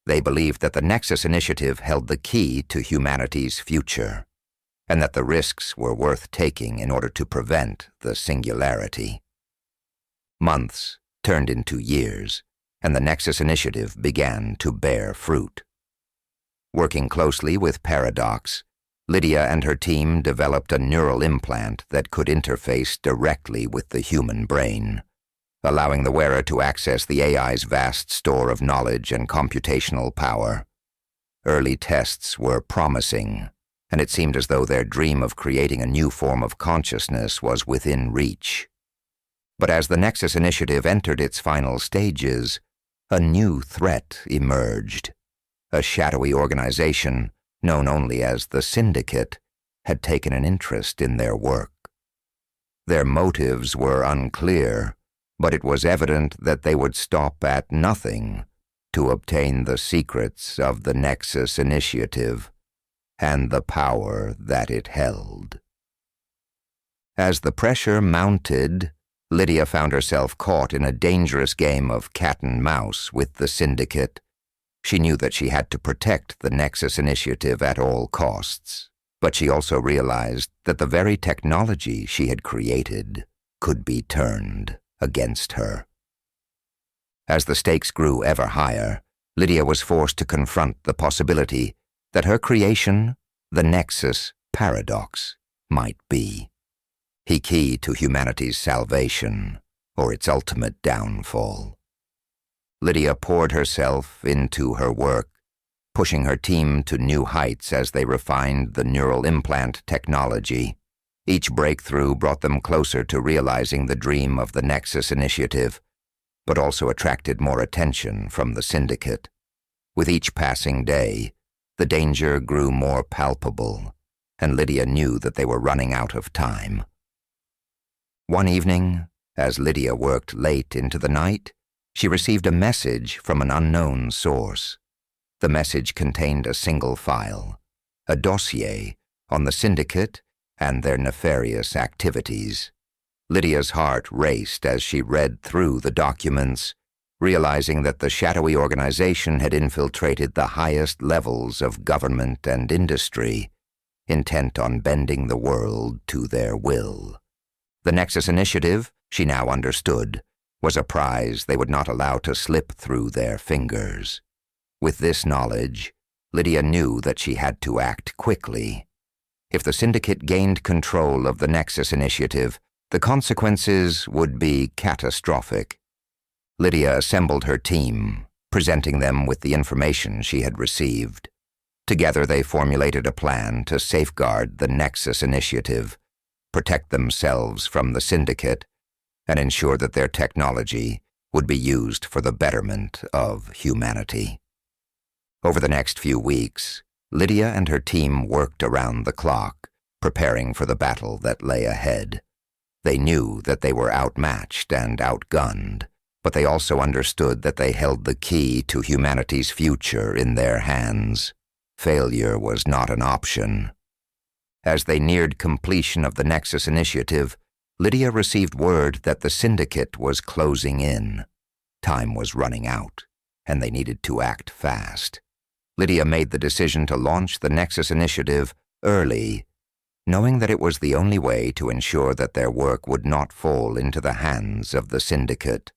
They believed that the Nexus initiative held the key to humanity's future, and that the risks were worth taking in order to prevent the singularity. Months turned into years, and the Nexus initiative began to bear fruit. Working closely with Paradox, Lydia and her team developed a neural implant that could interface directly with the human brain, allowing the wearer to access the AI's vast store of knowledge and computational power. Early tests were promising, and it seemed as though their dream of creating a new form of consciousness was within reach. But as the Nexus initiative entered its final stages, a new threat emerged. A shadowy organization, known only as the Syndicate, had taken an interest in their work. Their motives were unclear, but it was evident that they would stop at nothing to obtain the secrets of the Nexus initiative and the power that it held. As the pressure mounted, Lydia found herself caught in a dangerous game of cat and mouse with the Syndicate. She knew that she had to protect the Nexus initiative at all costs, but she also realized that the very technology she had created could be turned against her. As the stakes grew ever higher, Lydia was forced to confront the possibility that her creation, the Nexus Paradox, might be the key to humanity's salvation or its ultimate downfall. Lydia poured herself into her work, pushing her team to new heights as they refined the neural implant technology. Each breakthrough brought them closer to realizing the dream of the Nexus initiative, but also attracted more attention from the Syndicate. With each passing day, the danger grew more palpable, and Lydia knew that they were running out of time. One evening, as Lydia worked late into the night, she received a message from an unknown source. The message contained a single file, a dossier on the Syndicate and their nefarious activities. Lydia's heart raced as she read through the documents, realizing that the shadowy organization had infiltrated the highest levels of government and industry, intent on bending the world to their will. The Nexus initiative, she now understood, was a prize they would not allow to slip through their fingers. With this knowledge, Lydia knew that she had to act quickly. If the Syndicate gained control of the Nexus initiative, the consequences would be catastrophic. Lydia assembled her team, presenting them with the information she had received. Together they formulated a plan to safeguard the Nexus initiative, protect themselves from the Syndicate, and ensure that their technology would be used for the betterment of humanity. Over the next few weeks, Lydia and her team worked around the clock, preparing for the battle that lay ahead. They knew that they were outmatched and outgunned, but they also understood that they held the key to humanity's future in their hands. Failure was not an option. As they neared completion of the Nexus initiative, Lydia received word that the Syndicate was closing in. Time was running out, and they needed to act fast. Lydia made the decision to launch the Nexus initiative early, knowing that it was the only way to ensure that their work would not fall into the hands of the Syndicate.